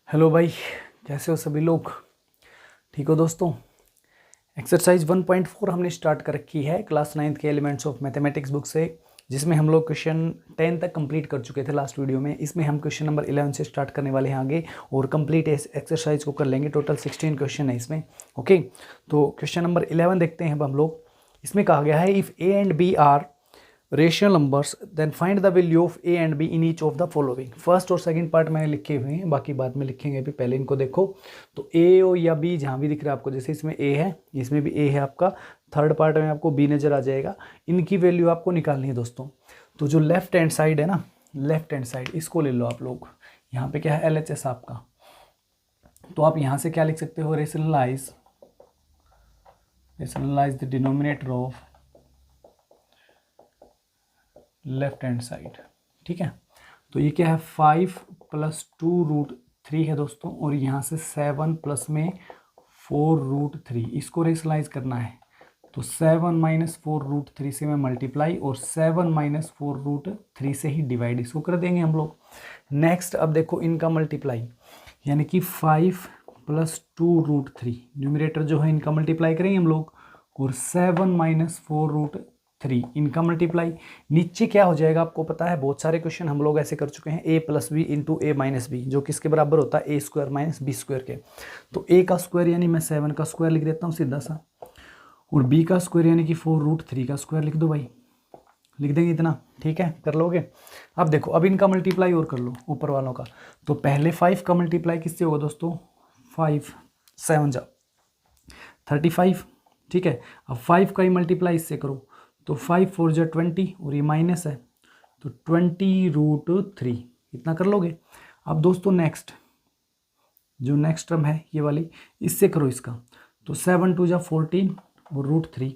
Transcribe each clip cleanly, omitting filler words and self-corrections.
Hello भाई, कैसे हो सभी लोग? ठीक हो दोस्तों? एक्सरसाइज 1.4 हमने स्टार्ट कर रखी है क्लास 9th के एलिमेंट्स ऑफ मैथमेटिक्स बुक से, जिसमें हम लोग क्वेश्चन 10 तक कंप्लीट कर चुके थे लास्ट वीडियो में। इसमें हम क्वेश्चन नंबर 11 से स्टार्ट करने वाले हैं आगे और कंप्लीट एक्सरसाइज को कर लेंगे। टोटल 16 क्वेश्चन है इसमें। ओके, तो क्वेश्चन नंबर 11 देखते हैं अब हम लोग। इसमें कहा गया है if a and b are rational numbers then find the value of a and b in each of the following. First और सेकंड पार्ट मैंने लिखे हुए हैं, बाकी बाद में लिखेंगे। अभी पहले इनको देखो। तो ए ओ या बी जहाँ भी दिख रहा है आपको, जैसे इसमें ए है, इसमें भी ए है आपका, थर्ड पार्ट में आपको बी नजर आ जाएगा। इनकी वैल्यू आपको निकालनी है दोस्तों। तो जो लेफ्ट हैंड साइड है ना, लेफ्ट हैंड साइड इसको ले लो आप लोग। यहाँ पे क्या है, LHS आपका। तो आप यहाँ से क्या लिख सकते हो, rationalize the denominator of left hand side. ठीक है, तो ये क्या है, 5 + 2√3 है दोस्तों, और यहाँ से 7 प्लस में 4√3, इसको रेशनलाइज करना है। तो 7 - 4√3 से मैं मल्टीप्लाई और 7 - 4√3 से ही डिवाइड इसको कर देंगे हम लोग। नेक्स्ट अब देखो इनका मल्टीप्लाई, यानी कि 5 + 2√3, न्यूमरेटर जो है इनका मल्टीप्लाई करेंगे हम लोग, और 7 - 4√3 इनका मल्टीप्लाई। नीचे क्या हो जाएगा आपको पता है, बहुत सारे क्वेश्चन हम लोग ऐसे कर चुके हैं, a + b × a - b, जो किसके बराबर होता है, a² - b² के। तो a का स्क्वायर यानी मैं 7 का स्क्वायर लिख देता हूँ सीधा सा, और b का स्क्वायर यानी कि 4√3 का स्क्वायर लिख दो भाई, लिख देंगे इतना। ठीक है, कर लोगे? अब देखो, अब इनका मल्टीप्लाई और कर लो ऊपर वालों का। तो पहले 5 का मल्टीप्लाई किससे होगा दोस्तों, 5 7 जा 35। ठीक है, अब 5 का ही मल्टीप्लाई इससे करो, तो 5 4 जा 20, और ये माइनस है तो 20√3, इतना कर लोगे। अब दोस्तों नेक्स्ट, जो नेक्स्ट टर्म है ये वाली, इससे करो इसका, तो 7 2 जा 14 और √3।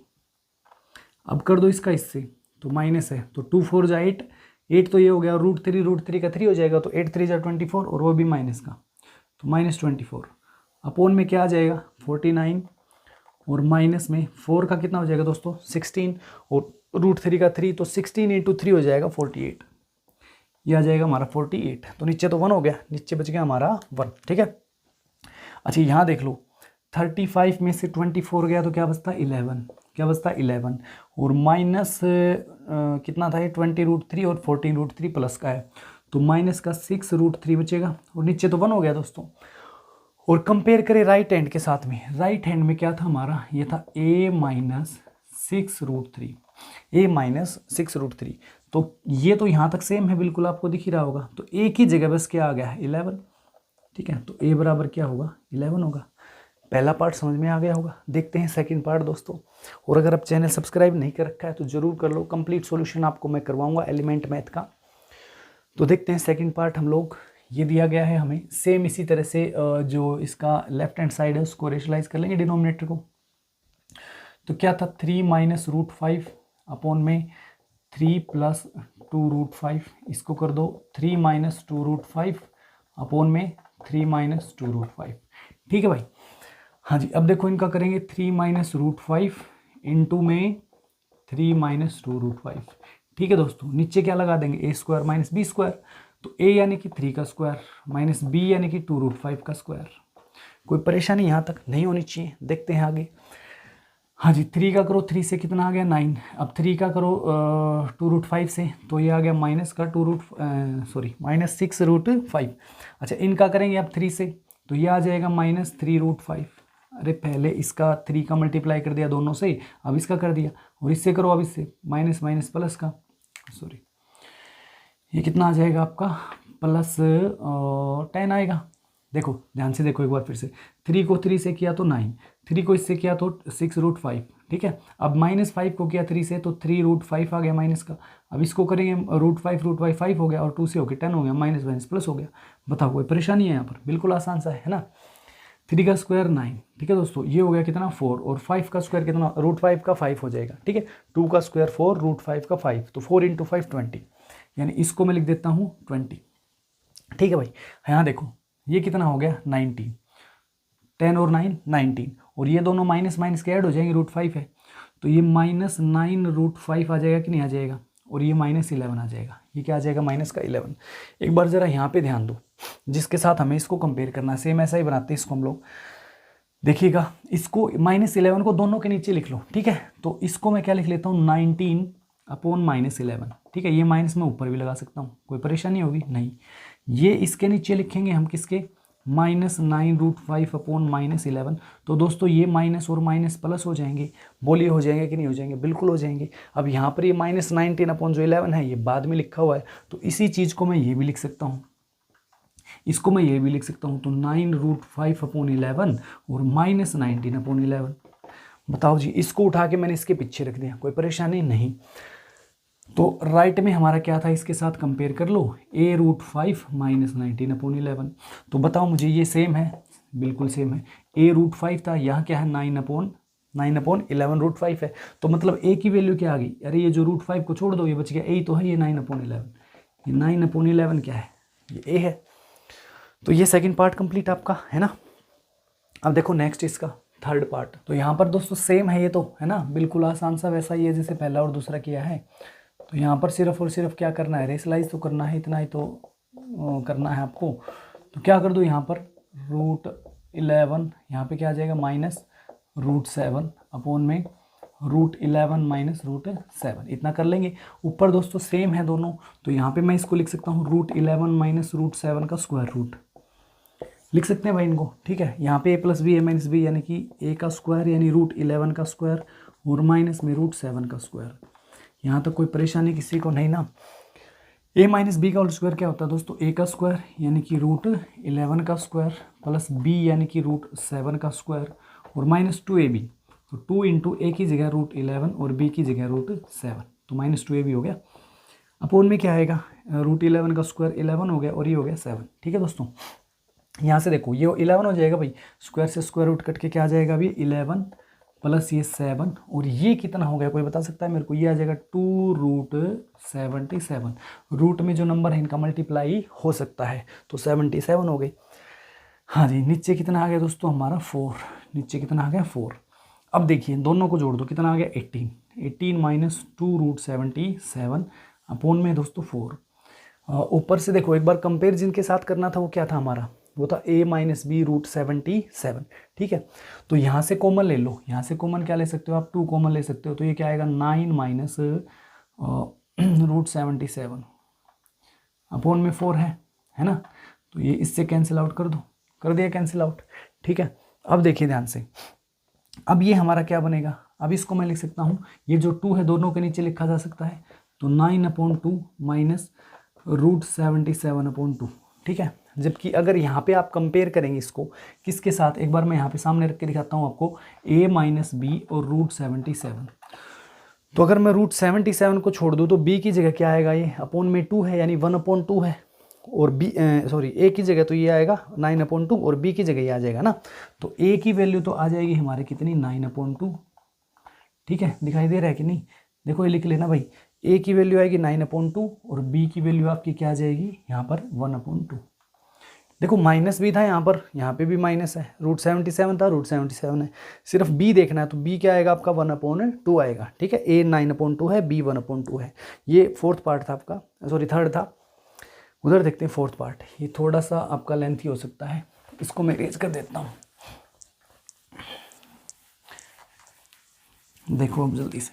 अब कर दो इसका इससे, तो माइनस है, तो 2 4 जा 8, 8 तो ये हो गया, √3 का 3 हो जाएगा, तो 8 3 जा 24, और वो भी माइनस का, तो -24। अपोन में क्या आ जाएगा, 49, और माइनस में 4 का कितना हो जाएगा दोस्तों, 16, और √3 का 3, तो 16 × 3 हो जाएगा 48। ये आ जाएगा हमारा 48। तो नीचे तो 1 हो गया, नीचे बच गया हमारा 1। ठीक है, अच्छा यहाँ देख लो, 35 में से 24 गया तो क्या बचता है, 11। क्या बचता है, 11, और माइनस कितना था ये, 20√3, और 14√3 प्लस का है, तो माइनस का 6√3 बचेगा, और नीचे तो 1 हो गया दोस्तों। और कंपेयर करें राइट हैंड के साथ में, राइट हैंड में क्या था हमारा, ये था a - 6√3, a - 6√3। तो ये तो यहाँ तक सेम है, बिल्कुल आपको दिख ही रहा होगा। तो एक ही जगह बस क्या आ गया है, 11। ठीक है, तो a बराबर क्या होगा, 11 होगा। पहला पार्ट समझ में आ गया होगा। देखते हैं सेकंड पार्ट दोस्तों। और अगर आप चैनल सब्सक्राइब नहीं कर रखा है तो जरूर कर लो, कंप्लीट सॉल्यूशन आपको मैं करवाऊंगा एलिमेंट मैथ का। तो देखते हैं सेकंड पार्ट हम लोग। ये दिया गया है हमें, सेम इसी तरह से जो इसका लेफ्ट हैंड साइड है उसको रेशनलाइज कर लेंगे डिनोमिनेटर को। तो क्या था, 3 - √5 अपॉन में 3 + 2√5, इसको कर दो 3 - 2√5 अपॉन में 3 - 2√5। ठीक है भाई, हाँ जी। अब देखो इनका करेंगे 3 - √5 इंटू में 3 - 2√5। ठीक है दोस्तों, नीचे क्या लगा देंगे, a² - b²। तो a यानी कि 3 का स्क्वायर माइनस b यानी कि 2√5 का स्क्वायर। कोई परेशानी यहाँ तक नहीं होनी चाहिए। देखते हैं आगे। हाँ जी, 3 का करो, 3 से कितना आ गया, 9। अब 3 का करो 2√5 से, तो ये आ गया माइनस का -6√5। अच्छा, इनका करेंगे अब 3 से, तो ये आ जाएगा -3√5। अरे पहले इसका 3 का मल्टीप्लाई कर दिया दोनों से, अब इसका कर दिया, और इससे करो अब इससे माइनस माइनस प्लस का, सॉरी ये कितना आ जाएगा आपका, +10 आएगा। देखो ध्यान से देखो एक बार फिर से, 3 को 3 से किया तो 9, 3 को इससे किया तो 6√5। ठीक है, अब -5 को किया 3 से तो 3√5 आ गया माइनस का। अब इसको करेंगे √5 5 हो गया, और 2 से हो गया 10 हो गया, माइनस माइनस प्लस हो गया। बताओ कोई परेशानी है यहाँ पर, बिल्कुल आसान सा है ना। 3 का स्क्वायर 9। ठीक है दोस्तों, ये हो गया कितना, 4, और 5 का स्क्वायर कितना, √5 का 5 हो जाएगा। ठीक है, 2 का स्क्वायर 4, √5 का 5, तो 4 × 5 20, यानी इसको मैं लिख देता हूँ 20। ठीक है भाई, यहाँ देखो ये कितना हो गया, 19, 10 और 9 19, और ये दोनों माइनस माइनस के ऐड हो जाएंगे, √5 है, तो ये -9√5 आ जाएगा कि नहीं आ जाएगा, और ये -11 आ जाएगा। ये क्या आ जाएगा, माइनस का 11। एक बार जरा यहाँ पे ध्यान दो, जिसके साथ हमें इसको कंपेयर करना है। सेम ऐसा ही बनाते हैं इसको हम लोग। देखिएगा, इसको -11 को दोनों के नीचे लिख लो, ठीक है। तो इसको मैं क्या लिख लेता हूँ, 19 अपॉन -11, ठीक है। ये माइनस मैं ऊपर भी लगा सकता हूँ, कोई परेशानी होगी नहीं। ये इसके नीचे लिखेंगे हम किसके, -9√5 अपॉन -11। तो दोस्तों ये माइनस और माइनस प्लस हो जाएंगे। बोलिए हो जाएंगे कि नहीं हो जाएंगे, बिल्कुल हो जाएंगे। अब यहाँ पर ये -19 अपॉन जो 11 है ये बाद में लिखा हुआ है, तो इसी चीज़ को मैं ये भी लिख सकता हूँ, इसको मैं ये भी लिख सकता हूँ। तो 9√5 अपॉन 11 और -19 अपॉन 11। बताओ जी, इसको उठा के मैंने इसके पीछे रख दिया, कोई परेशानी नहीं। तो राइट में हमारा क्या था, इसके साथ कंपेयर कर लो, a√5 -19 अपॉन 11। तो बताओ मुझे, ये सेम है, बिल्कुल सेम है। a√5 था, यहाँ क्या है, 9 अपॉन 11 √5 है। तो मतलब a की वैल्यू क्या आ गई, अरे ये जो √5 को छोड़ दो, ये बच गया a तो है, ये 9 अपॉन 11। ये 9 अपॉन 11 क्या है, ये a है। तो ये सेकंड पार्ट कंप्लीट आपका है ना। अब देखो नेक्स्ट इसका थर्ड पार्ट। तो यहाँ पर दोस्तों सेम है ये तो, है ना, बिल्कुल आसान सा वैसा ही है जैसे पहला और दूसरा किया है। तो यहाँ पर सिर्फ और सिर्फ क्या करना है, रेशलाइज तो करना है, इतना ही तो करना है आपको। तो क्या कर दो यहाँ पर, √11 यहाँ पे क्या आ जाएगा, -√7 अपॉन में √11 -√7, इतना कर लेंगे। ऊपर दोस्तों सेम है दोनों, तो यहाँ पे मैं इसको लिख सकता हूँ √11 -√7 का स्क्वायर रूट लिख सकते हैं भाई इनको, ठीक है। यहाँ पे a + b a - b यानी कि a का स्क्वायर यानी √11 का स्क्वायर और माइनस में √7 का स्क्वायर। यहाँ तक कोई परेशानी किसी को नहीं ना। a - b का होल स्क्वायर क्या होता है दोस्तों, a का स्क्वायर यानी कि √11 का स्क्वायर प्लस b यानी कि √7 का स्क्वायर और -2ab। तो 2 × a की जगह √11 और b की जगह √7, तो -2ab हो गया। अपोन में क्या आएगा, √11 का स्क्वायर 11 हो गया और ये हो गया 7, ठीक है दोस्तों। यहाँ से देखो ये 11 हो जाएगा भाई, स्क्वायर से स्क्वायर रूट कट के क्या आ जाएगा अभी, 11 प्लस ये 7 और ये कितना हो गया, कोई बता सकता है मेरे को, ये आ जाएगा 2√77। रूट में जो नंबर है इनका मल्टीप्लाई हो सकता है, तो 77 हो गई। हाँ जी, नीचे कितना आ गया दोस्तों हमारा 4, नीचे कितना आ गया 4। अब देखिए दोनों को जोड़ दो, कितना आ गया 18, 18 - 2√77 अपोन में दोस्तों 4। ऊपर से देखो एक बार कंपेयर जिनके साथ करना था वो क्या था हमारा, वो था a - b √77, ठीक है। तो यहाँ से कॉमन ले लो, यहाँ से कॉमन क्या ले सकते हो आप, 2 कॉमन ले सकते हो। तो ये क्या आएगा 9 - √77 अपोन में 4 है ना। तो ये इससे कैंसिल आउट कर दो, कर दिया कैंसिल आउट, ठीक है। अब देखिए ध्यान से, अब ये हमारा क्या बनेगा, अब इसको मैं लिख सकता हूँ, ये जो 2 है दोनों के नीचे लिखा जा सकता है। तो 9/2 माइनस √77/2, ठीक है। जबकि अगर यहाँ पे आप कंपेयर करेंगे इसको किसके साथ, एक बार मैं यहाँ पे सामने रख के दिखाता हूँ आपको, a - b और √77। तो अगर मैं √77 को छोड़ दूँ तो b की जगह क्या आएगा, ये अपोन में 2 है यानी 1/2 है, और b सॉरी a की जगह तो ये आएगा 9/2 और b की जगह ये आ जाएगा ना। तो a की वैल्यू तो आ जाएगी हमारे कितनी 9/2, ठीक है। दिखाई दे रहा है कि नहीं, देखो ये लिख लेना भाई, a की वैल्यू आएगी 9/2 और b की वैल्यू आपकी क्या आ जाएगी यहाँ पर 1/2। देखो माइनस भी था यहाँ पे भी माइनस है, √77 था, √77 है। सिर्फ b देखना है तो b क्या आएगा आपका 1/2 आएगा, ठीक है। a 9/2 है, b 1/2 है। ये फोर्थ पार्ट था आपका, सॉरी थर्ड था। उधर देखते हैं फोर्थ पार्ट, ये थोड़ा सा आपका लेंथी हो सकता है, इसको मैं इरेज कर देता हूँ। देखो अब जल्दी से,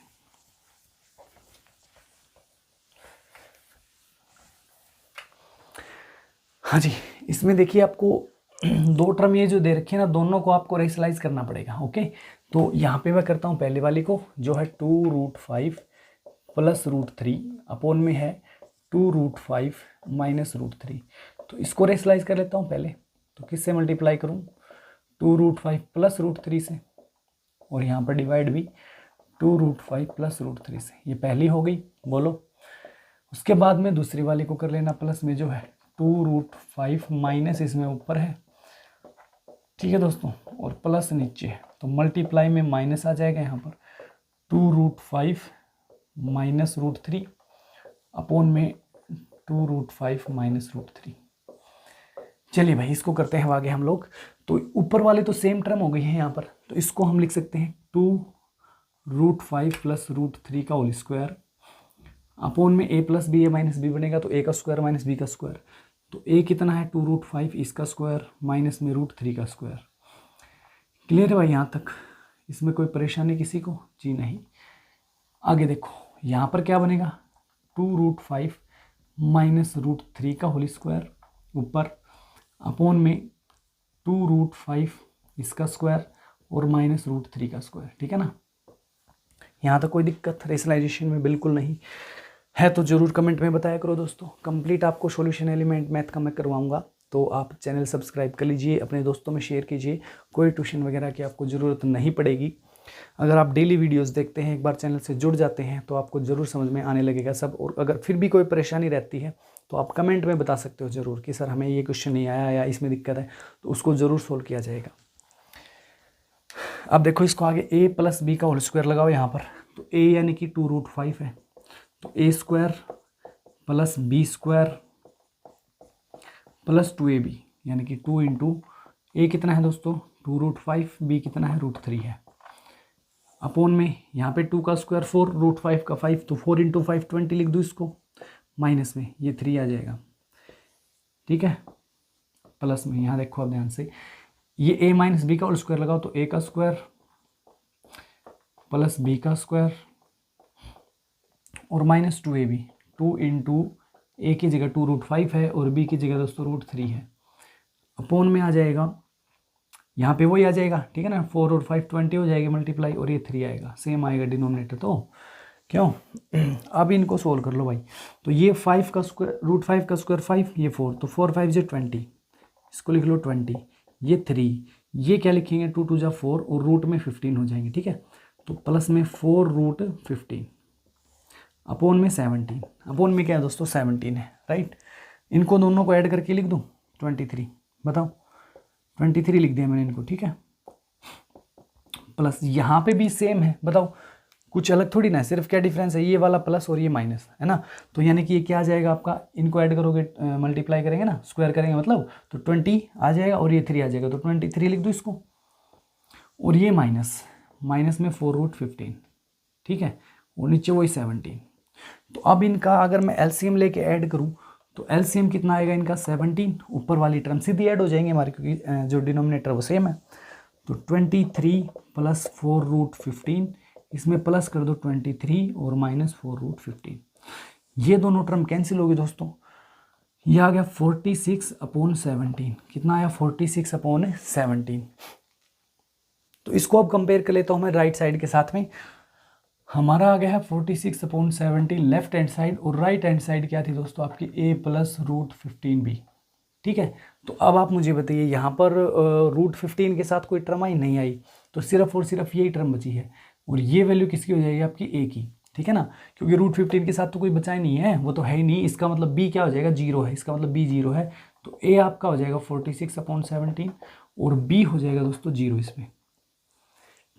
हाँ जी, इसमें देखिए आपको 2 टर्म ये जो दे रखे हैं ना, दोनों को आपको रेशनलाइज करना पड़ेगा, ओके। तो यहाँ पे मैं करता हूँ पहले वाली को, जो है 2√5 प्लस √3 अपोन में है 2√5 माइनस √3। तो इसको रेशनलाइज कर लेता हूँ पहले। तो किससे मल्टीप्लाई करूँ, 2√5 प्लस √3 से, और यहाँ पर डिवाइड भी 2√5 प्लस √3 से। ये पहली हो गई, बोलो। उसके बाद में दूसरी वाली को कर लेना प्लस में, जो है 2√5 माइनस इसमें ऊपर है, ठीक है दोस्तों, और प्लस नीचे है। तो मल्टीप्लाई में माइनस आ जाएगा यहाँ पर 2√5 माइनस √3 अपोन में 2√5 माइनस √3। चलिए भाई इसको करते हैं आगे हम लोग। तो ऊपर वाले तो सेम टर्म हो गई है यहाँ पर, तो इसको हम लिख सकते हैं 2√5 प्लस √3 का होल स्क्वायर अपोन में a + b a - b बनेगा, तो a का स्क्वायर माइनस b का स्क्वायर। तो a कितना है 2√5 इसका स्क्वायर माइनस में √3 का स्क्वायर। क्लियर है भाई यहाँ तक? इसमें कोई परेशानी किसी को? जी नहीं। आगे देखो यहाँ पर क्या बनेगा 2√5 माइनस √3 का होल स्क्वायर ऊपर अपॉन में 2√5 इसका स्क्वायर और माइनस √3 का स्क्वायर। ठीक है ना? यहाँ तक कोई दिक्कत रेशनलाइजेशन में बिल्कुल नहीं है तो ज़रूर कमेंट में बताया करो दोस्तों। कंप्लीट आपको सॉल्यूशन एलिमेंट मैथ का मैं करवाऊंगा, तो आप चैनल सब्सक्राइब कर लीजिए, अपने दोस्तों में शेयर कीजिए। कोई ट्यूशन वगैरह की आपको ज़रूरत नहीं पड़ेगी। अगर आप डेली वीडियोस देखते हैं, एक बार चैनल से जुड़ जाते हैं तो आपको ज़रूर समझ में आने लगेगा सब। और अगर फिर भी कोई परेशानी रहती है तो आप कमेंट में बता सकते हो ज़रूर कि सर हमें ये क्वेश्चन नहीं आया या इसमें दिक्कत है, तो उसको ज़रूर सोल्व किया जाएगा। अब देखो इसको आगे a प्लस बी का होल स्क्वायर लगाओ यहाँ पर, तो a यानी कि 2√5 है, तो a square plus b square plus 2ab यानी कि 2 इंटू a कितना है दोस्तों 2√5, b कितना है √3 है, अपॉन में यहाँ पे 2 का स्क्वायर 4, √5 का 5, तो 4 इंटू 5 20 लिख दो इसको, माइनस में ये 3 आ जाएगा। ठीक है, प्लस में यहाँ देखो आप ध्यान से, ये a माइनस बी का होल स्क्वायर लगाओ, तो a का स्क्वायर प्लस b का स्क्वायर और माइनस 2ab, 2 इंटू a की जगह 2√5 है और b की जगह दोस्तों √3 है, अपॉन में आ जाएगा यहाँ पे वही आ जाएगा। ठीक है ना, 4 और 5 20 हो जाएगी मल्टीप्लाई, और ये 3 आएगा, सेम आएगा डिनोमिनेटर। तो क्यों अब इनको सोल्व कर लो भाई। तो ये 5 का स्क्वायर √5 का स्क्वायर 5, ये 4, तो 4 5 जो 20, इसको लिख लो 20, ये 3, ये क्या लिखेंगे 2 2 जा 4 और रूट में 15 हो जाएंगे। ठीक है, तो प्लस में 4√15 अपॉन में 17, अपॉन में क्या है दोस्तों 17 है, राइट। इनको दोनों को ऐड करके लिख दूँ 23, बताओ 23 लिख दिया मैंने इनको। ठीक है, प्लस यहाँ पे भी सेम है, बताओ कुछ अलग थोड़ी ना है, सिर्फ क्या डिफरेंस है, ये वाला प्लस और ये माइनस है ना। तो यानी कि ये क्या आ जाएगा आपका, इनको ऐड करोगे मल्टीप्लाई करेंगे ना, स्क्वायर करेंगे मतलब, तो 20 आ जाएगा और ये 3 आ जाएगा, तो 23 लिख दो इसको, और ये माइनस में 4√15। ठीक है, और नीचे वही 17। तो अब इनका अगर मैं एलसीएम लेके ऐड करूं तो एलसीएम कितना आएगा इनका 17, ऊपर वाली टर्म सीधी ऐड हो जाएंगे हमारे, क्योंकि जो डिनोमिनेटर वो सेम है। तो 23 प्लस 4√15, इसमें प्लस कर दो 23 और माइनस 4√15, ये दोनों टर्म कैंसिल होगी दोस्तों। ये आ गया 46/17, कितना आया 46/17। तो इसको अब कंपेयर कर लेता हूँ मैं राइट साइड के साथ में। हमारा आ गया है 46/17 लेफ्ट हैंड साइड, और राइट हैंड साइड क्या थी दोस्तों आपकी a प्लस √15b। ठीक है, तो अब आप मुझे बताइए यहाँ पर √15 के साथ कोई टर्म आई नहीं आई, तो सिर्फ और सिर्फ यही टर्म बची है, और ये वैल्यू किसकी हो जाएगी आपकी a की। ठीक है ना, क्योंकि √15 के साथ तो कोई बचा ही नहीं है, वो तो है ही नहीं, इसका मतलब b क्या हो जाएगा 0 है, इसका मतलब b 0 है, तो a आपका हो जाएगा 46/17 और b हो जाएगा दोस्तों 0 इसमें।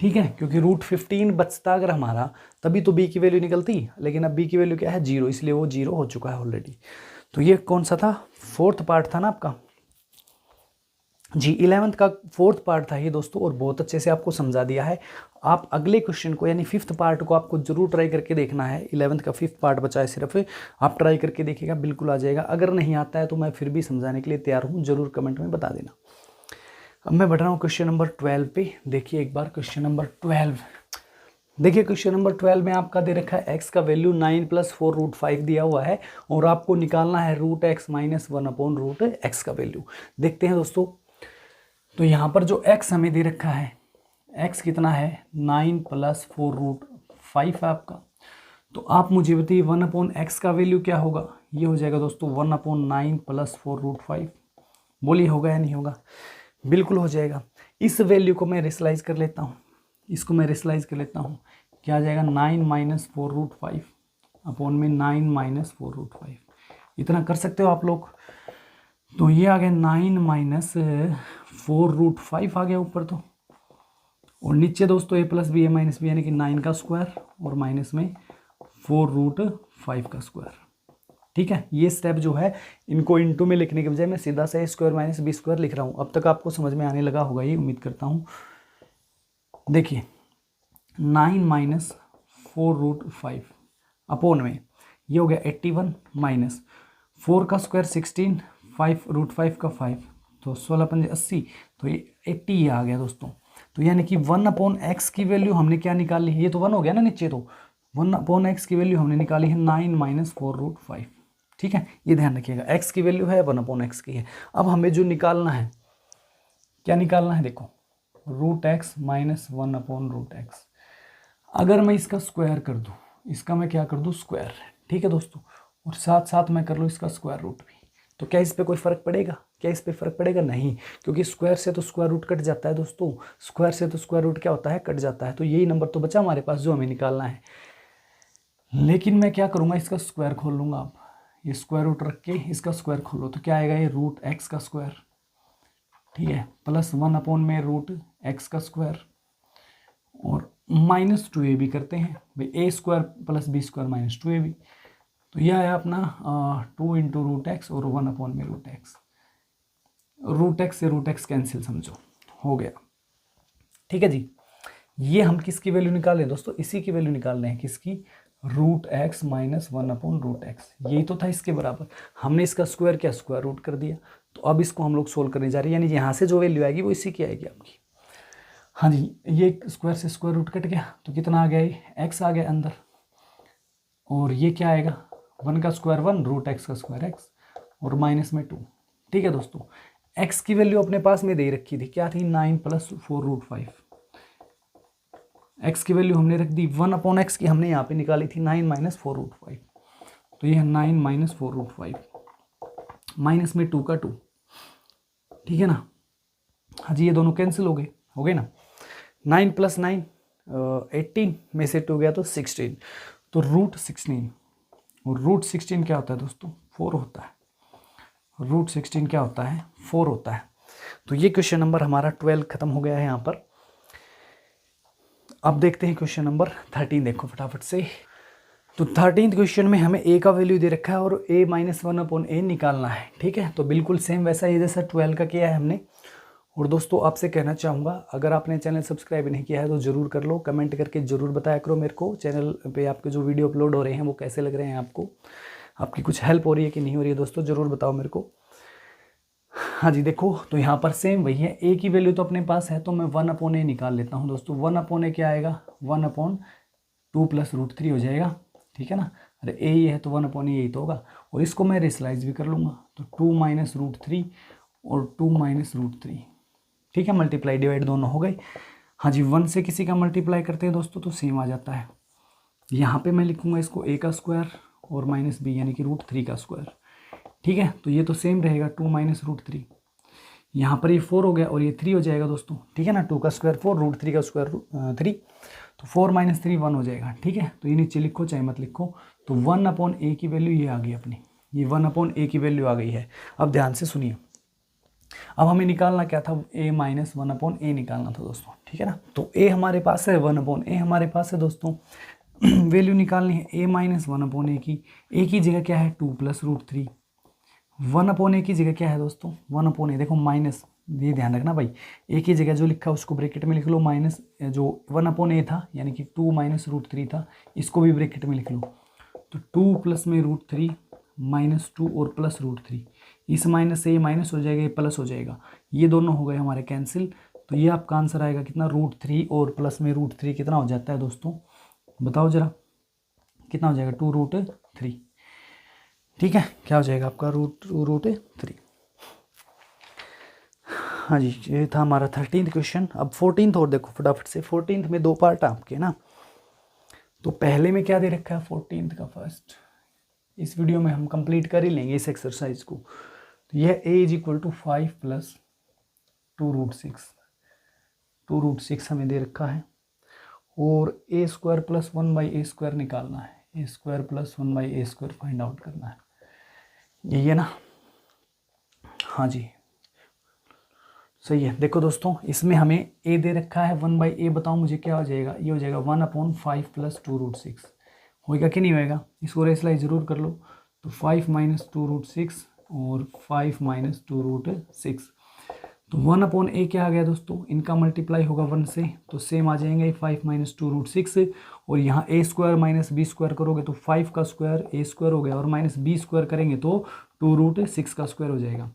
ठीक है, क्योंकि √15 बचता अगर हमारा तभी तो b की वैल्यू निकलती, लेकिन अब b की वैल्यू क्या है 0, इसलिए वो 0 हो चुका है ऑलरेडी। तो ये कौन सा था, 4th पार्ट था ना आपका जी, 11th का 4th पार्ट था ये दोस्तों, और बहुत अच्छे से आपको समझा दिया है। आप अगले क्वेश्चन को यानी 5th पार्ट को आपको जरूर ट्राई करके देखना है। 11th का 5th पार्ट बचा है सिर्फ, आप ट्राई करके देखिएगा, बिल्कुल आ जाएगा। अगर नहीं आता है तो मैं फिर भी समझाने के लिए तैयार हूँ, जरूर कमेंट में बता देना। अब मैं बढ़ रहा हूँ क्वेश्चन नंबर 12 पे। देखिए एक बार क्वेश्चन नंबर 12, देखिए क्वेश्चन नंबर 12 में आपका दे रखा है x का वैल्यू 9 + 4√5 दिया हुआ है, और आपको निकालना है √x - 1/√x का वैल्यू। देखते हैं दोस्तों, तो यहाँ पर जो x हमें दे रखा है, x कितना है 9 + 4√5 है आपका। तो आप मुझे बताइए 1/x का वैल्यू क्या होगा, ये हो जाएगा दोस्तों 1/9 + 4√5। बोलिए होगा या नहीं होगा, बिल्कुल हो जाएगा। इस वैल्यू को मैं रेशनलाइज कर लेता हूँ, इसको मैं रेशनलाइज कर लेता हूँ, क्या आ जाएगा 9 - 4√5 अपॉन में 9 - 4√5, इतना कर सकते हो आप लोग। तो ये आ गया 9 - 4√5 आ गया ऊपर तो, और नीचे दोस्तों a + b a - b यानी कि 9 का स्क्वायर और माइनस में 4√5 का स्क्वायर। ठीक है, ये स्टेप जो है इनको इनटू में लिखने के बजाय मैं सीधा से a² - b² लिख रहा हूँ। अब तक आपको समझ में आने लगा होगा ये, उम्मीद करता हूँ। देखिए 9 - 4√5 अपॉन में ये हो गया 81 माइनस 4 का स्क्वायर 16, 5 का 5, तो 16×5 = 80, तो ये 80 आ गया दोस्तों। तो यानी कि 1/x की वैल्यू हमने क्या निकाली है, ये तो 1 हो गया ना नीचे, तो 1/x की वैल्यू हमने निकाली है 9 - 4√5। ठीक है, ये ध्यान रखिएगा, x की वैल्यू है 1/x की है। अब हमें जो निकालना है, क्या निकालना है, देखो √x - 1/√x। अगर मैं इसका स्क्वायर कर दूं, इसका मैं क्या कर दूं, स्क्वायर, ठीक है दोस्तों, और साथ साथ मैं कर लूँ इसका स्क्वायर रूट भी, तो क्या इस पे कोई फर्क पड़ेगा, क्या इस पे फर्क पड़ेगा, नहीं, क्योंकि स्क्वायर से तो स्क्वायर रूट कट जाता है दोस्तों, स्क्वायर से तो स्क्वायर रूट क्या होता है, कट जाता है। तो यही नंबर तो बचा हमारे पास जो हमें निकालना है। लेकिन मैं क्या करूँगा, इसका स्क्वायर खोल लूँगा। आप ये स्क्वायर रूट रख के इसका स्क्वायर खोलो तो क्या आएगा, ये √x का स्क्वायर, ठीक है, प्लस 1/√x का स्क्वायर, और -2ab करते हैं भाई, a² + b² - 2ab। तो यह है अपना 2 × √x और 1/√x। √x से √x कैंसिल, समझो हो गया। ठीक है जी, ये हम किसकी वैल्यू निकाल रहे हैं दोस्तों, इसी की वैल्यू निकाल रहे हैं, किसकी, √x - 1/√x। यही तो था इसके बराबर, हमने इसका स्क्वायर क्या, स्क्वायर रूट कर दिया। तो अब इसको हम लोग सोल्व करने जा रहे हैं, यानी यहाँ से जो वैल्यू आएगी वो इसी की आएगी आपकी। हाँ जी, ये स्क्वायर से स्क्वायर रूट कट गया, तो कितना आ गया, ये x आ गया अंदर, और ये क्या आएगा, 1 का स्क्वायर 1, √x का स्क्वायर x, और माइनस में 2। ठीक है दोस्तों, x की वैल्यू अपने पास में दे रखी थी, क्या थी, 9 + 4√5। x की वैल्यू हमने रख दी 1/x की, हमने यहाँ पे निकाली थी 9 - 4√5। तो ये है 9 - 4√5, माइनस में 2 का 2, ठीक है ना। हाँ जी, ये दोनों कैंसिल हो गए ना। 9 + 9 18 में से 2 गया तो 16, तो √16, और √16 क्या होता है दोस्तों, 4 होता है। √16 क्या होता है, 4 होता है। तो ये क्वेश्चन नंबर हमारा 12 खत्म हो गया है यहाँ पर। अब देखते हैं क्वेश्चन नंबर 13, देखो फटाफट से। तो 13th क्वेश्चन में हमें a का वैल्यू दे रखा है और a - 1/a निकालना है। ठीक है, तो बिल्कुल सेम वैसा ही जैसा 12 का किया है हमने। और दोस्तों आपसे कहना चाहूँगा, अगर आपने चैनल सब्सक्राइब नहीं किया है तो ज़रूर कर लो, कमेंट करके ज़रूर बताया करो मेरे को चैनल पे आपके जो वीडियो अपलोड हो रहे हैं वो कैसे लग रहे हैं आपको, आपकी कुछ हेल्प हो रही है कि नहीं हो रही है दोस्तों, ज़रूर बताओ मेरे को। हाँ जी, देखो तो यहाँ पर सेम वही है, a की वैल्यू तो अपने पास है, तो मैं 1/a निकाल लेता हूँ दोस्तों। 1/a क्या आएगा, 1/2 + √3 हो जाएगा, ठीक है ना। अरे a ही है तो 1/a यही तो होगा, और इसको मैं रेशलाइज भी कर लूँगा, तो 2 - √3 और 2 - √3, ठीक है, मल्टीप्लाई डिवाइड दोनों हो गए। हाँ जी, 1 से किसी का मल्टीप्लाई करते हैं दोस्तों तो सेम आ जाता है। यहाँ पे मैं लिखूँगा इसको a का स्क्वायर और -b यानी कि √3 का स्क्वायर, ठीक है। तो ये तो सेम रहेगा, 2 - √3, यहाँ पर ये 4 हो गया और ये 3 हो जाएगा दोस्तों, ठीक है ना। 2 का स्क्वायर 4, √3 का स्क्वायर 3, तो 4 - 3 1 हो जाएगा, ठीक है। तो ये नीचे लिखो चाहे मत लिखो, तो 1/a की वैल्यू ये आ गई अपनी, ये 1/a की वैल्यू आ गई है। अब ध्यान से सुनिए, अब हमें निकालना क्या था, a - 1/a निकालना था दोस्तों, ठीक है ना। तो a हमारे पास है, 1/a हमारे पास है दोस्तों। वैल्यू निकालनी है a - 1/a की, a की जगह क्या है 2 + √3, 1/a की जगह क्या है दोस्तों, 1/a, देखो माइनस, ये ध्यान रखना भाई, a की जगह जो लिखा है उसको ब्रैकेट में लिख लो, माइनस जो 1/a था यानी कि 2 - √3 था, इसको भी ब्रैकेट में लिख लो। तो 2 + में √3 -2 और प्लस √3, इस माइनस से ये माइनस हो जाएगा, ये प्लस हो जाएगा, ये दोनों हो गए हमारे कैंसिल। तो ये आपका आंसर आएगा कितना, √3 और प्लस में √3 कितना हो जाता है दोस्तों, बताओ जरा कितना हो जाएगा, 2√3, ठीक है। क्या हो जाएगा आपका, √3। हाँ जी, ये था हमारा 13th क्वेश्चन। अब 14th और देखो फटाफट से। 14th में 2 पार्ट है आपके ना, तो पहले में क्या दे रखा है 14th का, फर्स्ट इस वीडियो में हम कंप्लीट कर ही लेंगे इस एक्सरसाइज को। तो यह a = 5 + 2√6, 2√6 हमें दे रखा है, और a² + 1/a² निकालना है, a² + 1/a² फाइंड आउट करना है, यही है ना। हाँ जी, सही है। देखो दोस्तों, इसमें हमें a दे रखा है 1/a, बताओ मुझे क्या हो जाएगा, ये हो जाएगा 1/5 + 2√6, होएगा कि नहीं होएगा, इसको रेशलाइज जरूर कर लो। तो 5 - 2√6 और 5 - 2√6, तो 1/a क्या आ गया दोस्तों, इनका मल्टीप्लाई होगा 1 से, तो सेम आ जाएंगे 5 माइनस 2√6, और यहाँ a square minus b square करोगे तो 5 का स्क्वायर a स्क्वायर हो गया, और माइनस b स्क्वायर करेंगे तो 2√6 का स्क्वायर हो जाएगा।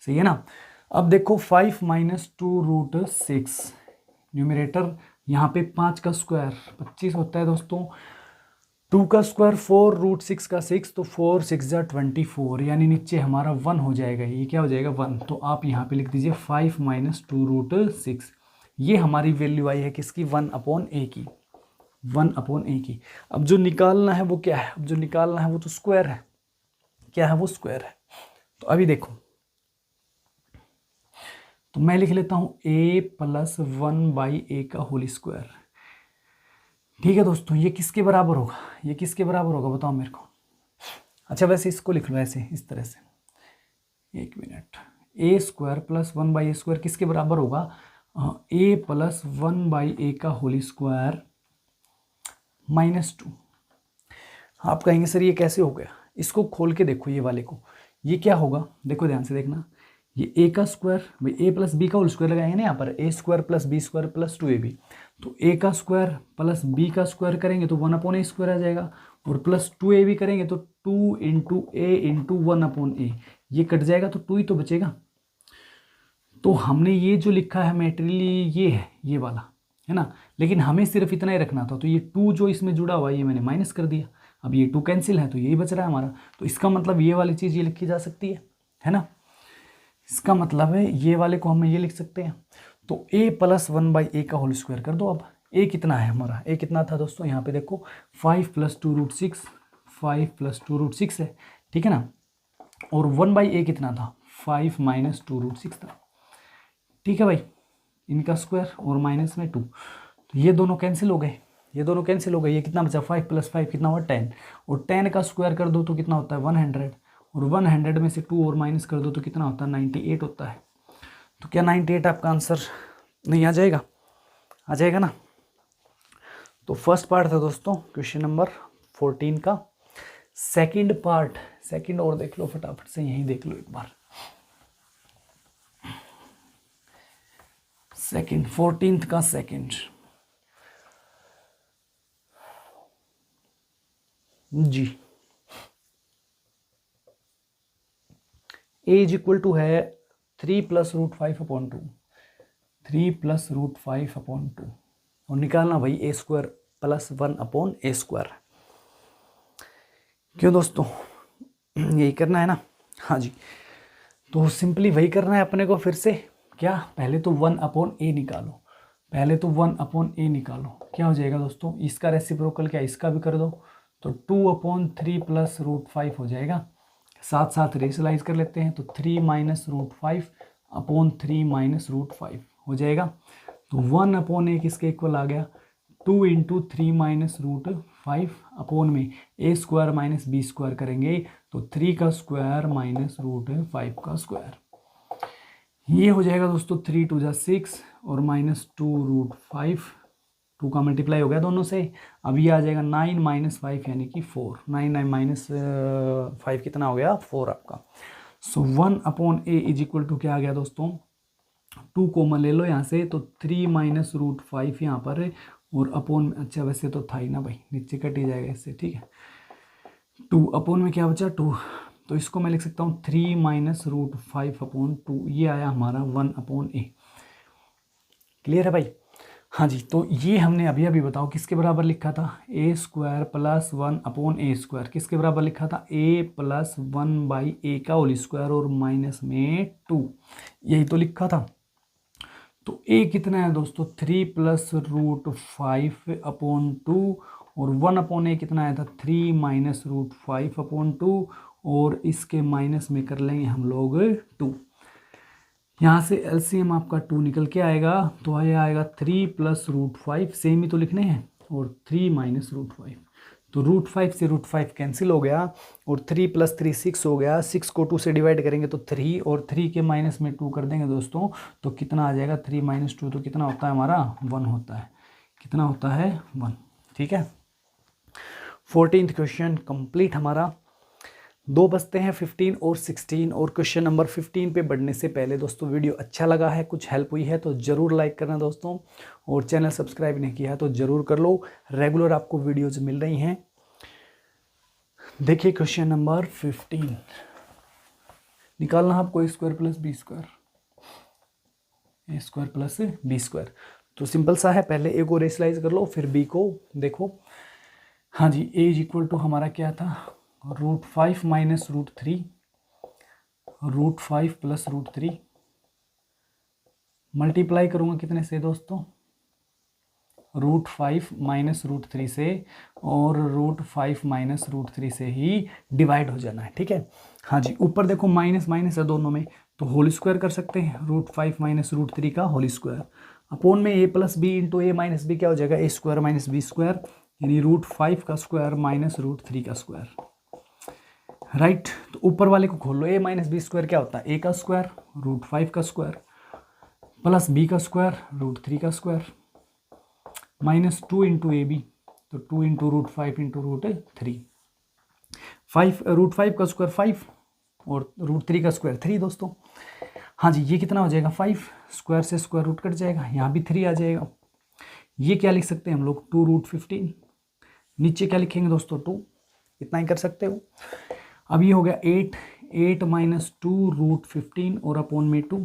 सही है ना। अब देखो 5 माइनस 2√6, न्यूमरेटर यहाँ पे 5 का स्क्वायर 25 होता है दोस्तों, 2 का स्क्वायर 4√6 का 6, तो 4 6 जा 24, यानी नीचे हमारा 1 हो जाएगा, ये क्या हो जाएगा 1। तो आप यहाँ पे लिख दीजिए 5 माइनस 2√6, ये हमारी वैल्यू आई है किसकी, 1/a की, 1/a की। अब जो निकालना है वो क्या है, अब जो निकालना है वो तो स्क्वायर है, क्या है वो स्क्वायर है। तो अभी देखो, तो मैं लिख लेता हूँ a प्लस 1/a का होल स्क्वायर। ठीक है दोस्तों, ये किसके बराबर होगा, ये किसके बराबर होगा बताओ मेरे को। अच्छा वैसे इसको लिख लो ऐसे, इस तरह से, एक minute, a square plus 1/a square किसके बराबर होगा, a प्लस 1/a का होल स्क्वायर -2। आप कहेंगे सर ये कैसे हो गया, इसको खोल के देखो ये वाले को, ये क्या होगा, देखो ध्यान से देखना, ये a का स्क्वायर, भाई a प्लस b का होल स्क्वायर लगाएंगे ना यहाँ पर, a square plus b square plus 2ab, तो a का स्क्वायर प्लस b का स्क्वायर करेंगे तो 1/a स्क्वायर आ जाएगा, और प्लस 2ab करेंगे तो 2 इंटू a इंटू 1/a, ये कट जाएगा तो 2 ही तो बचेगा। तो हमने ये जो लिखा है मैटेरियली ये है, ये वाला है ना, लेकिन हमें सिर्फ इतना ही रखना था, तो ये 2 जो इसमें जुड़ा हुआ है ये मैंने माइनस कर दिया, अब ये 2 कैंसिल है तो यही बच रहा है हमारा। तो इसका मतलब ये वाली चीज़ ये लिखी जा सकती है ना, इसका मतलब है ये वाले को हम ये लिख सकते हैं। तो a प्लस 1/a का होल स्क्वायर कर दो। अब a कितना है हमारा, a कितना था दोस्तों, यहाँ पे देखो 5 प्लस 2√6, 5 प्लस 2√6 है, ठीक है ना, और 1/a कितना था, 5 माइनस 2√6 था, ठीक है भाई, इनका स्क्वायर और माइनस में 2, तो ये दोनों कैंसिल हो गए, ये दोनों कैंसिल हो गए, ये कितना बचा 5 प्लस 5 कितना हुआ 10, और 10 का स्क्वायर कर दो तो कितना होता है 100, और 100 में से 2 और माइनस कर दो तो कितना होता है 98 होता है। तो क्या 98 आपका आंसर नहीं आ जाएगा, आ जाएगा ना। तो फर्स्ट पार्ट था दोस्तों क्वेश्चन नंबर 14 का। सेकंड पार्ट, सेकंड और देख लो फटाफट से, यहीं देख लो एक बार, सेकंड 14th का सेकंड जी, a इज इक्वल टू है 3 प्लस √5/2, 3 प्लस √5/2, और निकालना भाई a square plus 1/a square. क्यों दोस्तों, यही करना है ना, हाँ जी, तो सिंपली वही करना है अपने को। फिर से क्या, पहले तो 1/a निकालो, पहले तो 1/a निकालो, क्या हो जाएगा दोस्तों, इसका रेसिप्रोकल क्या, इसका भी कर दो, तो 2/3 प्लस √5 हो जाएगा, साथ साथ रेशलाइज कर लेते हैं, तो 3 माइनस √5/3 माइनस √5 हो जाएगा। तो 1/a किसके इक्वल आ गया, 2 इंटू 3 माइनस √5 अपॉन में a square minus b square करेंगे तो 3 का स्क्वायर माइनस √5 का स्क्वायर, ये हो जाएगा दोस्तों 3 2 जा 6 और माइनस 2√5, 2 का मल्टीप्लाई हो गया दोनों से। अब ये आ जाएगा 9 माइनस 5 यानी कि 4, 9 9 माइनस 5 कितना हो गया 4 आपका। सो 1/a इज इक्वल टू क्या आ गया दोस्तों, 2 कॉमन ले लो यहाँ से, तो 3 माइनस √5 यहाँ पर है, और अपॉन, अच्छा वैसे तो था ही ना भाई, नीचे कट ही जाएगा इससे, ठीक है, 2 अपॉन में क्या बचा 2, तो इसको मैं लिख सकता हूँ 3 माइनस √5/2, ये आया हमारा 1/a। क्लियर है भाई, हाँ जी। तो ये हमने अभी अभी बताओ किसके बराबर लिखा था, a square plus 1/a square, किसके बराबर लिखा था, a प्लस 1/a का होल स्क्वायर और माइनस में 2, यही तो लिखा था। तो a कितना है दोस्तों, 3 प्लस √5/2, और 1/a कितना आया था 3 माइनस √5/2, और इसके माइनस में कर लेंगे हम लोग 2, यहाँ से एलसीएम आपका 2 निकल के आएगा, तो ये आएगा 3 प्लस √5, सेम ही तो लिखने हैं, और 3 माइनस √5, तो √5 से √5 कैंसिल हो गया, और 3 प्लस 3 6 हो गया, 6 को 2 से डिवाइड करेंगे तो 3, और 3 के माइनस में 2 कर देंगे दोस्तों, तो कितना आ जाएगा 3 माइनस 2, तो कितना होता है हमारा 1 होता है, कितना होता है 1, ठीक है। 14th क्वेश्चन कंप्लीट हमारा। दो बचते हैं 15 और 16। और क्वेश्चन नंबर 15 पे बढ़ने से पहले दोस्तों वीडियो अच्छा लगा है, कुछ हेल्प हुई है तो ज़रूर लाइक करना दोस्तों, और चैनल सब्सक्राइब नहीं किया है तो ज़रूर कर लो। रेगुलर आपको वीडियोज मिल रही हैं। देखिए क्वेश्चन नंबर 15 निकालना आपको a² + b², a² + b²। तो सिंपल सा है, पहले a को रेशलाइज कर लो फिर b को देखो। हाँ जी, a = हमारा क्या था, √5 - √3, √5 + √3 मल्टीप्लाई करूँगा कितने से दोस्तों, √5 - √3 से, और √5 - √3 से ही डिवाइड हो जाना है, ठीक है। हाँ जी, ऊपर देखो माइनस माइनस है दोनों में, तो होल स्क्वायर कर सकते हैं, √5 - √3 का होल स्क्वायर, अपोन में a + b × a - b क्या हो जाएगा, a² - b², यानी √5 का स्क्वायर - √3 का स्क्वायर, राइट। तो ऊपर वाले को खोल लो, a - b² क्या होता है, a का स्क्वायर √5 का स्क्वायर प्लस b का स्क्वायर √3 का स्क्वायर -2 × ab, तो 2 × √5 × √3, 5 √5 का स्क्वायर 5 और √3 का स्क्वायर 3 दोस्तों। हाँ जी, ये कितना हो जाएगा, 5, स्क्वायर से स्क्वायर रूट कट जाएगा, यहाँ भी 3 आ जाएगा। ये क्या लिख सकते हैं हम लोग, 2√15, नीचे क्या लिखेंगे दोस्तों, 2, इतना ही कर सकते हो। अब ये हो गया 8 - 2√15 और अपोन में 2,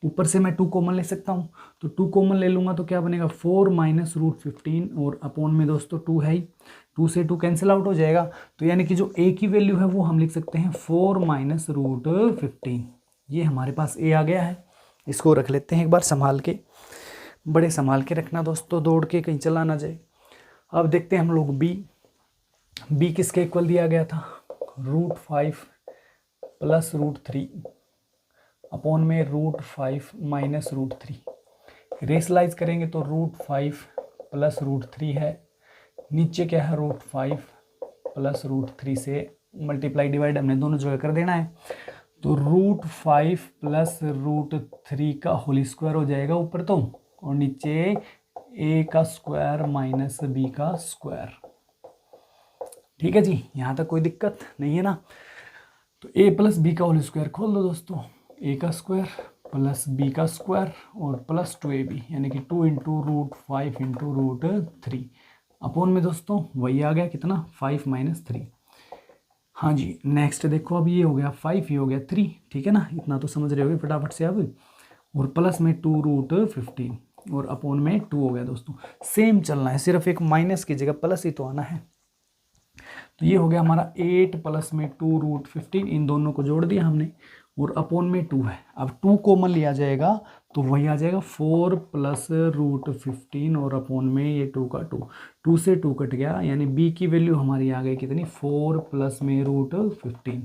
ऊपर से मैं 2 कॉमन ले सकता हूँ, तो 2 कॉमन ले लूँगा तो क्या बनेगा, 4 - √15 और अपोन में दोस्तों 2 है ही, 2 से 2 कैंसिल आउट हो जाएगा। तो यानी कि जो a की वैल्यू है वो हम लिख सकते हैं 4 - √15। ये हमारे पास a आ गया है। इसको रख लेते हैं एक बार संभाल के, बड़े संभाल के रखना दोस्तों, दौड़ के कहीं चला ना जाए। अब देखते हैं हम लोग b किसके इक्वल दिया गया था, √5 + √3 अपोन में √5 - √3, रेशलाइज करेंगे तो √5 + √3 है, नीचे क्या है, √5 + √3 से मल्टीप्लाई डिवाइड हमने दोनों जगह कर देना है, तो √5 + √3 का होल स्क्वायर हो जाएगा ऊपर तो, और नीचे a का स्क्वायर - b का स्क्वायर। ठीक है जी, यहाँ तक कोई दिक्कत नहीं है ना। तो a + b का होल स्क्वायर खोल दो दोस्तों, a का स्क्वायर प्लस b का स्क्वायर और प्लस 2ab, यानी कि 2 × √5 × √3 अपोन में दोस्तों वही आ गया कितना, 5 - 3। हाँ जी, नेक्स्ट देखो, अब ये हो गया 5, ये हो गया 3, ठीक है ना, इतना तो समझ रहे होगे फटाफट से अब, और प्लस में 2√15 और अपोन में 2 हो गया दोस्तों। सेम चलना है, सिर्फ एक माइनस की जगह प्लस ही तो आना है। तो ये हो गया हमारा 8 प्लस में 2√15, इन दोनों को जोड़ दिया हमने, और अपोन में 2 है। अब 2 कॉमन लिया जाएगा तो वही आ जाएगा 4 + √15 और अपोन में ये 2 का 2 से 2 कट गया, यानी b की वैल्यू हमारी आ गई कितनी, 4 प्लस में √15।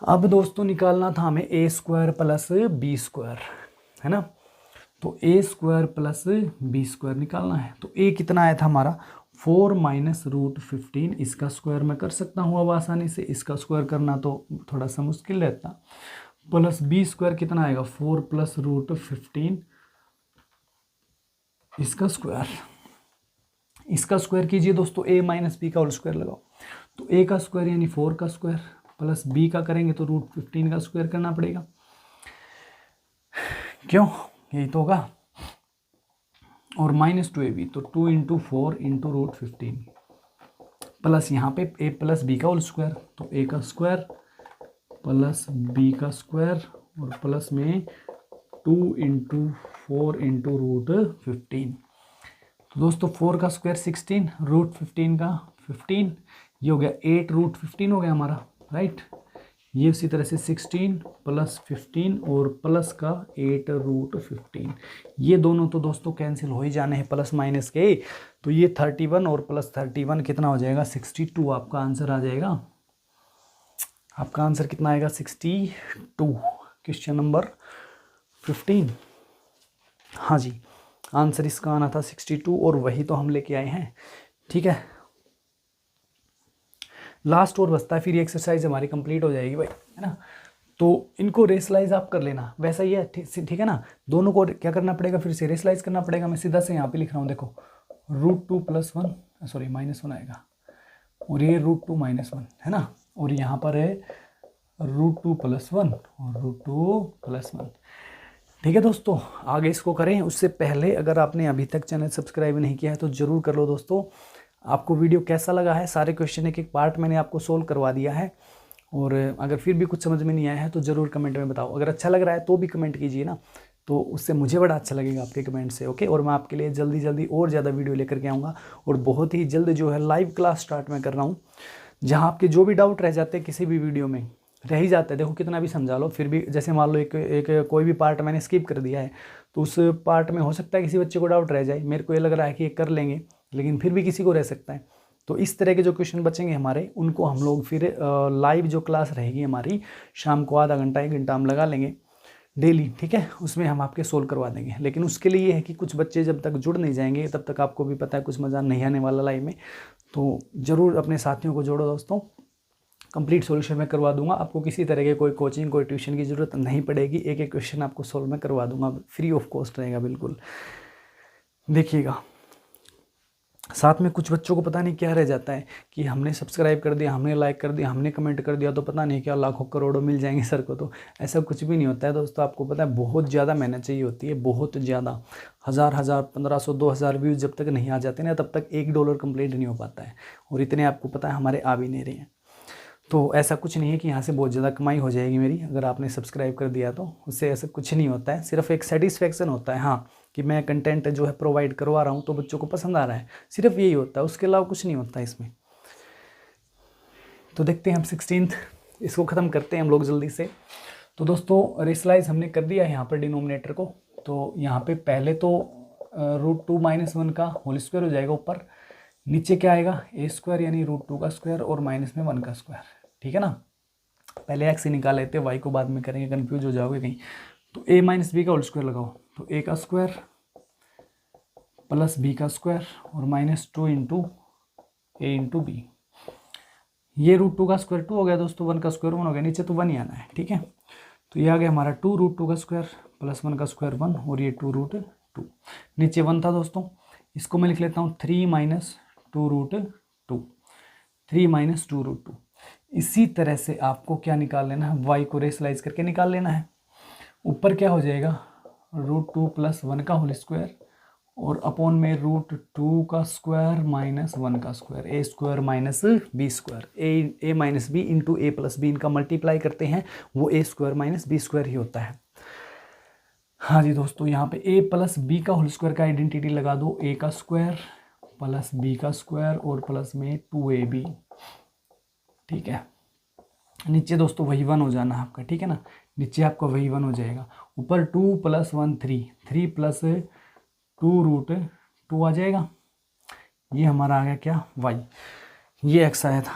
अब दोस्तों निकालना था हमें a² + b², है ना, तो a² + b² निकालना है। तो a कितना आया था हमारा, 4 - √15, इसका स्क्वायर मैं कर सकता हूँ अब आसानी से, इसका स्क्वायर करना तो थोड़ा सा मुश्किल रहता, प्लस b² कितना आएगा, 4 + √15, इसका स्क्वायर कीजिए दोस्तों, a - b का होल स्क्वायर लगाओ, तो a का स्क्वायर यानी 4 का स्क्वायर प्लस b का करेंगे तो √15 का स्क्वायर करना पड़ेगा, क्यों, यही तो होगा, और -2ab, तो 2 × 4 × √15 प्लस यहाँ पे a + b का होल स्क्वायर, तो a का स्क्वायर प्लस b का स्क्वायर और प्लस में 2 × 4 × √15। तो दोस्तों 4 का स्क्वायर 16, √15 का 15, ये हो गया 8 √15 हो गया हमारा, राइट। ये उसी तरह से 16 + 15 और प्लस का 8 √15, ये दोनों तो दोस्तों कैंसिल हो ही जाने हैं प्लस माइनस के, तो ये 31 और प्लस 31 कितना हो जाएगा, 62 आपका आंसर आ जाएगा। आपका आंसर कितना आएगा, 62, क्वेश्चन नंबर 15। हाँ जी, आंसर इसका आना था 62 और वही तो हम लेके आए हैं, ठीक है। लास्ट और बचता है, फिर ये एक्सरसाइज हमारी कंप्लीट हो जाएगी भाई, है ना। तो इनको रेसलाइज आप कर लेना, वैसा ही है, ठीक है ना। दोनों को क्या करना पड़ेगा, फिर से रेसलाइज करना पड़ेगा। मैं सीधा से यहाँ पे लिख रहा हूँ, देखो √2 + 1 सॉरी -1 आएगा, और ये √2 - 1 है ना, और यहाँ पर है √2 + 1 और √2 + 1। ठीक है दोस्तों, आगे इसको करें। उससे पहले अगर आपने अभी तक चैनल सब्सक्राइब नहीं किया है तो ज़रूर कर लो दोस्तों। आपको वीडियो कैसा लगा है, सारे क्वेश्चन एक एक पार्ट मैंने आपको सोल्व करवा दिया है, और अगर फिर भी कुछ समझ में नहीं आया है तो ज़रूर कमेंट में बताओ। अगर अच्छा लग रहा है तो भी कमेंट कीजिए ना, तो उससे मुझे बड़ा अच्छा लगेगा आपके कमेंट से। ओके, और मैं आपके लिए जल्दी जल्दी और ज़्यादा वीडियो लेकर के आऊँगा, और बहुत ही जल्द जो है लाइव क्लास स्टार्ट मैं कर रहा हूँ, जहाँ आपके जो भी डाउट रह जाते हैं किसी भी वीडियो में रह ही जाता है। देखो कितना भी समझा लो, फिर भी जैसे मान लो एक कोई भी पार्ट मैंने स्किप कर दिया है, तो उस पार्ट में हो सकता है किसी बच्चे को डाउट रह जाए। मेरे को ये लग रहा है कि ये कर लेंगे, लेकिन फिर भी किसी को रह सकता है। तो इस तरह के जो क्वेश्चन बचेंगे हमारे, उनको हम लोग फिर लाइव जो क्लास रहेगी हमारी, शाम को आधा घंटा 1 घंटा हम लगा लेंगे डेली। ठीक है, उसमें हम आपके सोल्व करवा देंगे। लेकिन उसके लिए ये है कि कुछ बच्चे जब तक जुड़ नहीं जाएंगे तब तक आपको भी पता है कुछ मज़ा नहीं आने वाला लाइव में। तो ज़रूर अपने साथियों को जोड़ो दोस्तों, कंप्लीट सॉल्यूशन मैं करवा दूंगा। आपको किसी तरह के कोई कोचिंग कोई ट्यूशन की ज़रूरत नहीं पड़ेगी। एक एक क्वेश्चन आपको सोल्व मैं करवा दूंगा, फ्री ऑफ कॉस्ट रहेगा बिल्कुल। देखिएगा, साथ में कुछ बच्चों को पता नहीं क्या रह जाता है कि हमने सब्सक्राइब कर दिया, हमने लाइक कर दिया, हमने कमेंट कर दिया, तो पता नहीं क्या लाखों करोड़ों मिल जाएंगे सर को। तो ऐसा कुछ भी नहीं होता है दोस्तों। आपको पता है बहुत ज़्यादा मेहनत चाहिए होती है, बहुत ज़्यादा। 1000 1500 2000 व्यूज़ जब तक नहीं आ जाते ना, तब तक $1 कंप्लीट नहीं हो पाता है। और इतने आपको पता है हमारे आ भी नहीं रहे हैं। तो ऐसा कुछ नहीं है कि यहाँ से बहुत ज़्यादा कमाई हो जाएगी मेरी अगर आपने सब्सक्राइब कर दिया तो। उससे ऐसा कुछ नहीं होता है, सिर्फ एक सेटिस्फेक्शन होता है हाँ, कि मैं कंटेंट जो है प्रोवाइड करवा रहा हूँ तो बच्चों को पसंद आ रहा है, सिर्फ यही होता है। उसके अलावा कुछ नहीं होता है इसमें। तो देखते हैं हम 16th इसको ख़त्म करते हैं हम लोग जल्दी से। तो दोस्तों रेशलाइज हमने कर दिया है यहाँ पर डिनोमिनेटर को। तो यहाँ पे पहले तो √2 - 1 का होल स्क्वायर हो जाएगा ऊपर, नीचे क्या आएगा a² यानी √2 का स्क्वायर और माइनस में 1 का स्क्वायर। ठीक है ना, पहले x ही निकाल लेते हैं, y को बाद में करेंगे, कंफ्यूज हो जाओगे कहीं। तो a - b का होल स्क्वायर लगाओ, तो a का स्क्वायर प्लस b का स्क्वायर और -2 × a × b। ये √2 का स्क्वायर 2 हो गया दोस्तों, 1 का स्क्वायर 1 हो गया, नीचे तो 1 ही आना है। ठीक है, तो ये आ गया हमारा 2 √2 का स्क्वायर प्लस 1 का स्क्वायर 1 और ये 2 √2। नीचे 1 था दोस्तों, इसको मैं लिख लेता हूँ 3 - 2 √2, 3 - 2 √2। इसी तरह से आपको क्या निकाल लेना है, y को रेशलाइज करके निकाल लेना है। ऊपर क्या हो जाएगा √2 + 1 का होल स्क्वायर और अपॉन में √2 का स्क्वायर माइनस 1 का square, a² - b²। a - b into a + b, इनका मल्टीप्लाई करते हैं वो a² - b² ही होता है। हाँ जी दोस्तों, यहाँ पे a + b का होल स्क्वायर का आइडेंटिटी लगा दो, a का स्क्वायर प्लस b का स्क्वायर और प्लस में 2ab। ठीक है, नीचे दोस्तों वही 1 हो जाना आपका। ठीक है ना, नीचे आपका वही 1 हो जाएगा। ऊपर 2 + 1 3, 3 + 2 √2 आ जाएगा। ये हमारा आ गया क्या y, ये x आया था।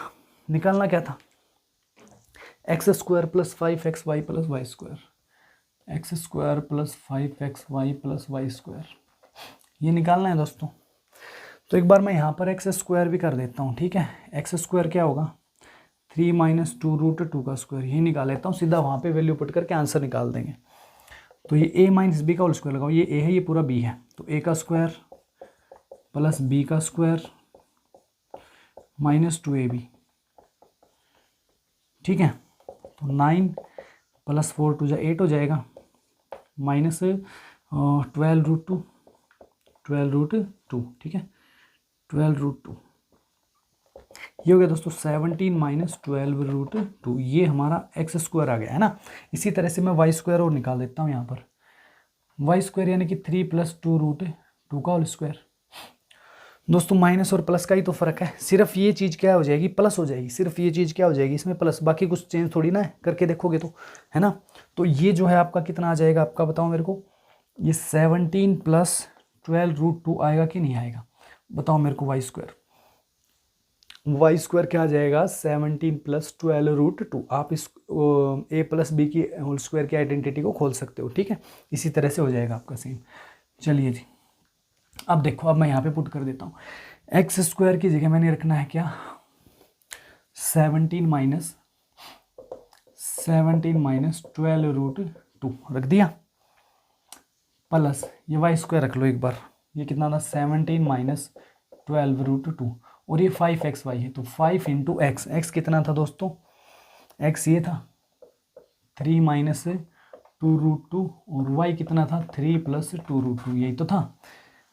निकालना क्या था, x² + 5xy + y², x² + 5xy + y², ये निकालना है दोस्तों। तो एक बार मैं यहाँ पर x² भी कर देता हूँ। ठीक है, x² क्या होगा 3 - 2 √2 का स्क्वायर, ये निकाल लेता हूँ, सीधा वहाँ पे वैल्यू पुट करके आंसर निकाल देंगे। तो ये a - b का होल स्क्वायर लगाओ, ये a है ये पूरा b है, तो a का स्क्वायर प्लस b का स्क्वायर माइनस 2ab। ठीक है, तो 9 + 4 = 8 हो जाएगा, माइनस 12 √2। ठीक है, 12 √2 ये हो गया दोस्तों 17 - 12 √2। ये हमारा x² आ गया है ना। इसी तरह से मैं y² और निकाल देता हूँ यहाँ पर, y² यानी कि 3 + 2 √2 का होल स्क्वायर। दोस्तों माइनस और प्लस का ही तो फर्क है, सिर्फ ये चीज़ क्या हो जाएगी प्लस हो जाएगी, सिर्फ ये चीज़ क्या हो जाएगी इसमें प्लस, बाकी कुछ चेंज थोड़ी ना है, करके देखोगे तो, है ना। तो ये जो है आपका कितना आ जाएगा आपका, बताओ मेरे को, ये 17 + 12 √2 आएगा कि नहीं आएगा, बताओ मेरे को। y² क्या आ जाएगा 17 + 12 √2। आप इस a + b की होल स्क्वायर की आइडेंटिटी को खोल सकते हो। ठीक है, इसी तरह से हो जाएगा आपका सेम। चलिए जी, अब देखो, अब मैं यहाँ पे पुट कर देता हूँ, x² की जगह मैंने रखना है क्या 17 - 12 √2 रख दिया, प्लस ये y² रख लो एक बार, ये कितना था 17 - 12 √2 और ये 5xy है, तो 5 × x, x कितना था दोस्तों एक्स ये था 3 माइनस 2√2 और वाई कितना था 3 प्लस 2√2, यही तो था,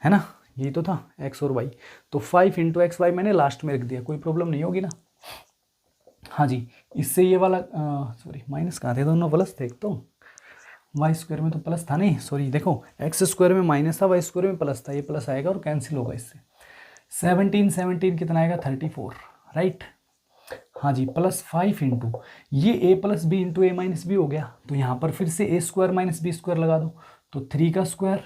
है ना, यही तो था एक्स और वाई। तो 5 इंटू एक्स वाई मैंने लास्ट में रख दिया, कोई प्रॉब्लम नहीं होगी ना। हाँ जी, इससे ये वाला सॉरी माइनस कहाँ थे, दोनों प्लस थे। तो वाई स्क्वायर में तो प्लस था नहीं, सॉरी देखो एक्स स्क्वायर में माइनस था, वाई स्क्वायर में प्लस था, ये प्लस आएगा और कैंसिल होगा इससे। 17 कितना आएगा 34, राइट। हाँ जी, प्लस 5 इंटू ये ए प्लस बी इंटू ए माइनस बी हो गया, तो यहाँ पर फिर से ए स्क्वायर माइनस बी स्क्वायर लगा दो, तो 3 का स्क्वायर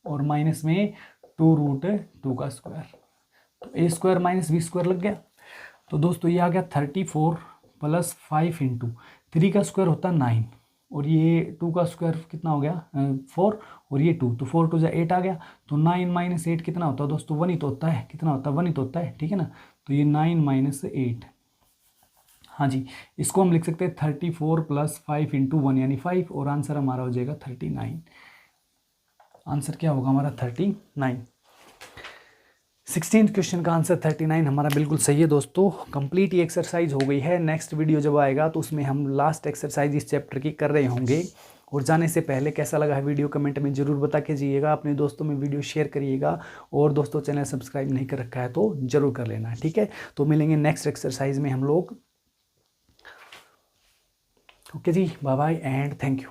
और माइनस में 2√2 का स्क्वायर, तो ए स्क्वायर माइनस बी स्क्वायर लग गया। तो दोस्तों ये आ गया 34 प्लस 5 इंटू 3 का स्क्वायर होता है 9 और ये 2 का स्क्वायर कितना हो गया 4 और ये 2, तो 4 2 जा 8 आ गया। तो 9 माइनस 8 कितना होता है दोस्तों, 1 ही तो होता है, कितना होता है 1 ही तो होता है, ठीक है ना। तो ये 9 माइनस 8, हाँ जी, इसको हम लिख सकते हैं 34 प्लस 5 इंटू 1 यानी 5 और आंसर हमारा हो जाएगा 39। आंसर क्या होगा हमारा 39। 16th क्वेश्चन का आंसर 39 हमारा बिल्कुल सही है दोस्तों। कंप्लीट ये एक्सरसाइज हो गई है। नेक्स्ट वीडियो जब आएगा तो उसमें हम लास्ट एक्सरसाइज इस चैप्टर की कर रहे होंगे। और जाने से पहले कैसा लगा है वीडियो कमेंट में ज़रूर बता के जाइएगा, अपने दोस्तों में वीडियो शेयर करिएगा और दोस्तों चैनल सब्सक्राइब नहीं कर रखा है तो ज़रूर कर लेना, ठीक है। तो मिलेंगे नेक्स्ट एक्सरसाइज में हम लोग। ओके जी, bye bye and thank you.